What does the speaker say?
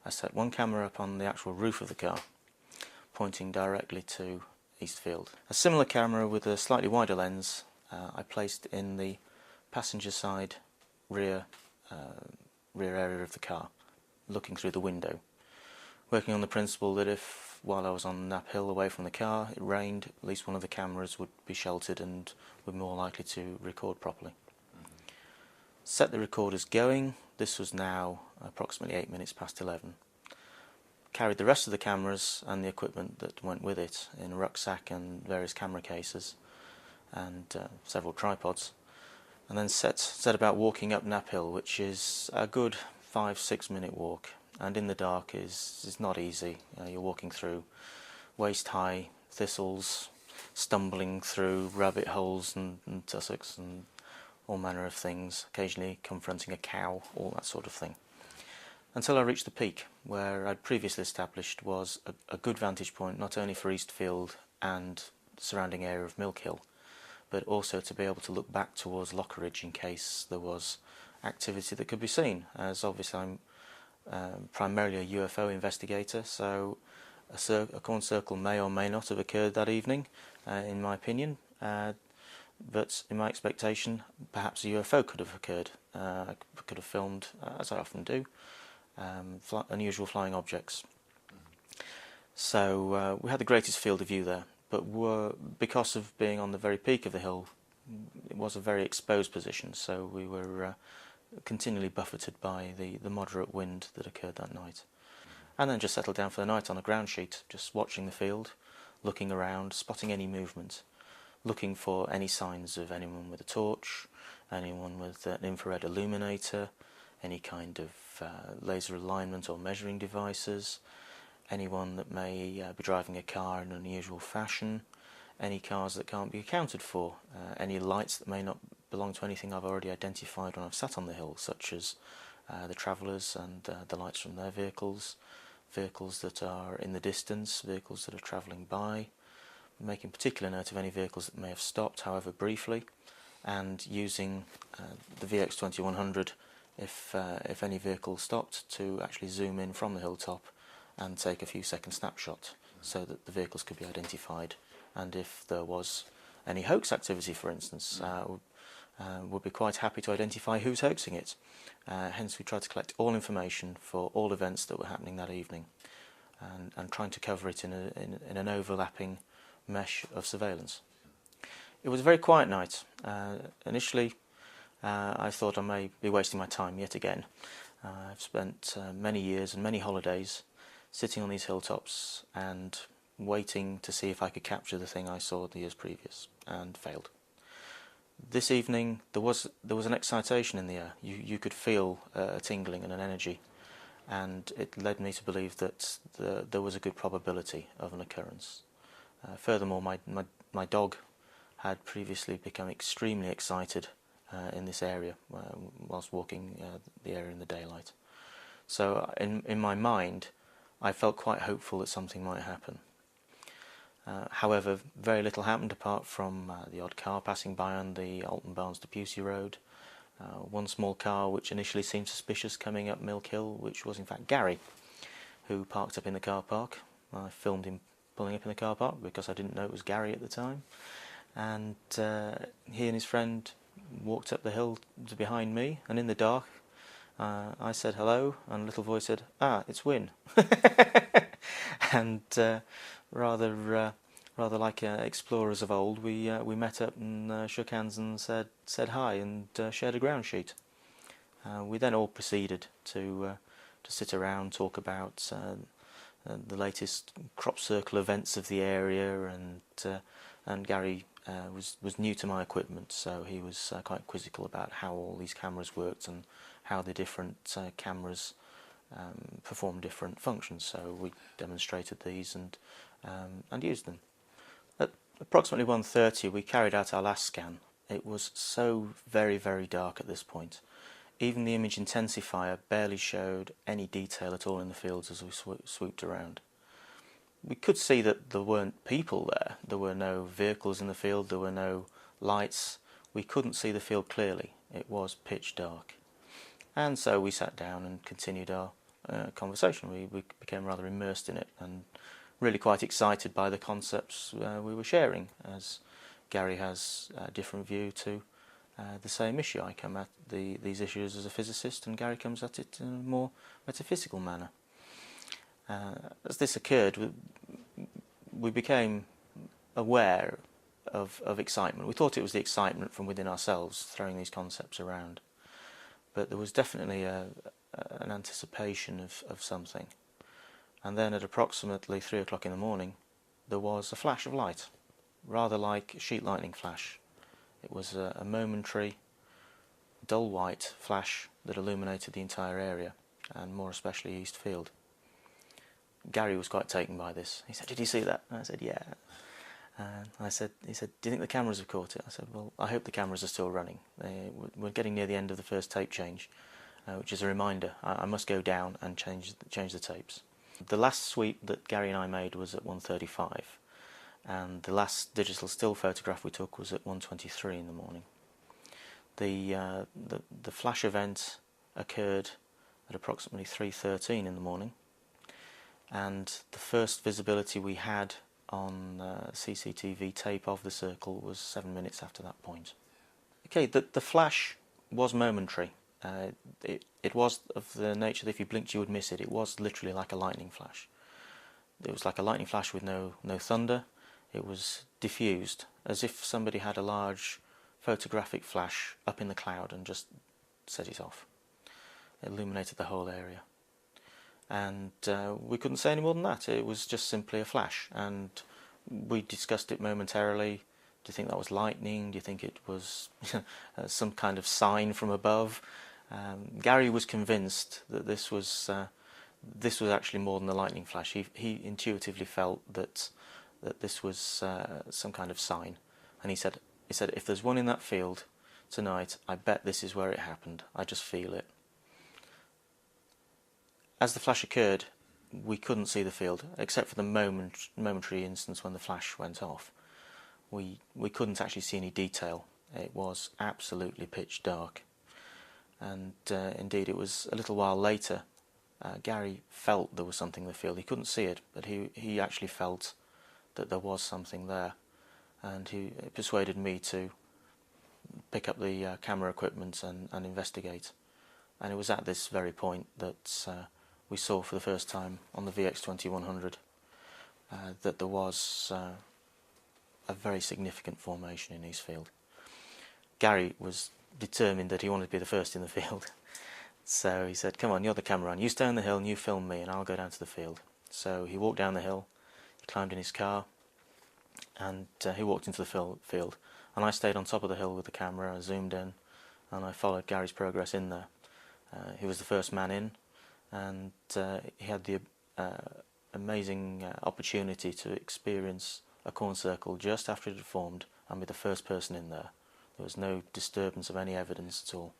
I set one camera up on the actual roof of the car, pointing directly to Eastfield. A similar camera with a slightly wider lens I placed in the passenger side rear area of the car, looking through the window, working on the principle that if, while I was on Knapp Hill away from the car, it rained, at least one of the cameras would be sheltered and were more likely to record properly. Set the recorders going. This was now approximately 8 minutes past 11. Carried the rest of the cameras and the equipment that went with it in a rucksack and various camera cases and several tripods, and then set about walking up Knapp Hill, which is a good 5-6 minute walk, and in the dark is not easy. You're walking through waist high thistles, stumbling through rabbit holes and tussocks and all manner of things, occasionally confronting a cow, all that sort of thing, until I reached the peak, where I'd previously established was a good vantage point not only for Eastfield and the surrounding area of Milk Hill, but also to be able to look back towards Lockeridge in case there was activity that could be seen, as obviously I'm primarily a UFO investigator, so a corn circle may or may not have occurred that evening, in my opinion, but in my expectation perhaps a UFO could have occurred. I could have filmed, as I often do, unusual flying objects. So we had the greatest field of view there, but because of being on the very peak of the hill, it was a very exposed position, so we were continually buffeted by the moderate wind that occurred that night. And then just settled down for the night on a ground sheet, just watching the field, looking around, spotting any movement, looking for any signs of anyone with a torch, anyone with an infrared illuminator, any kind of laser alignment or measuring devices, anyone that may be driving a car in an unusual fashion, any cars that can't be accounted for, any lights that may not belong to anything I've already identified when I've sat on the hill, such as the travellers and the lights from their vehicles, vehicles that are in the distance, vehicles that are travelling by, making particular note of any vehicles that may have stopped, however briefly, and using the VX2100 if any vehicle stopped to actually zoom in from the hilltop and take a few second snapshots so that the vehicles could be identified, and if there was any hoax activity, for instance, would be quite happy to identify who's hoaxing it. Hence we tried to collect all information for all events that were happening that evening, and trying to cover it in an overlapping mesh of surveillance. It was a very quiet night. Initially I thought I may be wasting my time yet again. I've spent many years and many holidays sitting on these hilltops and waiting to see if I could capture the thing I saw the years previous, and failed. This evening there was an excitation in the air. You could feel a tingling and an energy, and it led me to believe that there was a good probability of an occurrence. Furthermore, my dog had previously become extremely excited in this area whilst walking the area in the daylight. So in my mind I felt quite hopeful that something might happen. However, very little happened apart from the odd car passing by on the Alton Barnes to Pusey Road, one small car which initially seemed suspicious coming up Milk Hill, which was in fact Gary, who parked up in the car park. I filmed him pulling up in the car park because I didn't know it was Gary at the time, and he and his friend walked up the hill to behind me, and in the dark I said hello, and a little voice said, "Ah, it's Win." And rather like explorers of old, we met up and shook hands and said hi and shared a ground sheet. We then all proceeded to sit around, talk about the latest crop circle events of the area, and Gary was new to my equipment, so he was quite quizzical about how all these cameras worked and how the different cameras perform different functions. So we demonstrated these and used them. At approximately 1:30 we carried out our last scan. It was so very, very dark at this point. Even the image intensifier barely showed any detail at all in the fields as we swooped around. We could see that there weren't people there. There were no vehicles in the field, there were no lights. We couldn't see the field clearly. It was pitch dark. And so we sat down and continued our conversation. We became rather immersed in it and really quite excited by the concepts we were sharing, as Gary has a different view to the same issue. I come at these issues as a physicist, and Gary comes at it in a more metaphysical manner. As this occurred, we became aware of excitement. We thought it was the excitement from within ourselves throwing these concepts around, but there was definitely an anticipation of something. And then at approximately 3 o'clock in the morning, there was a flash of light, rather like sheet lightning flash. It was a momentary, dull white flash that illuminated the entire area, and more especially East Field. Gary was quite taken by this. He said, "Did you see that?" And I said, "Yeah." And he said, "Do you think the cameras have caught it?" I said, "Well, I hope the cameras are still running. We're getting near the end of the first tape change, which is a reminder. I must go down and change the tapes." The last sweep that Gary and I made was at 1:35, and the last digital still photograph we took was at 1:23 in the morning. The flash event occurred at approximately 3:13 in the morning, and the first visibility we had on CCTV tape of the circle was 7 minutes after that point. Okay, the flash was momentary. It was of the nature that if you blinked you would miss it. It was literally like a lightning flash. It was like a lightning flash with no thunder. It was diffused, as if somebody had a large photographic flash up in the cloud and just set it off. It illuminated the whole area. And we couldn't say any more than that. It was just simply a flash, and we discussed it momentarily. Do you think that was lightning? Do you think it was some kind of sign from above? Gary was convinced that this was actually more than a lightning flash. He intuitively felt that this was some kind of sign, and he said, "If there's one in that field tonight, I bet this is where it happened. I just feel it." As the flash occurred, we couldn't see the field, except for the momentary instance when the flash went off. We couldn't actually see any detail. It was absolutely pitch dark. And indeed, it was a little while later, Gary felt there was something in the field. He couldn't see it, but he actually felt that there was something there. And he persuaded me to pick up the camera equipment and investigate. And it was at this very point that we saw for the first time on the VX2100 that there was a very significant formation in East Field. Gary was determined that he wanted to be the first in the field. So he said, "Come on, you're the cameraman. You stay on the hill and you film me and I'll go down to the field." So he walked down the hill, he climbed in his car, and he walked into the field. And I stayed on top of the hill with the camera, I zoomed in, and I followed Gary's progress in there. He was the first man in, and he had the amazing opportunity to experience a corn circle just after it had formed and be the first person in there. There was no disturbance of any evidence at all.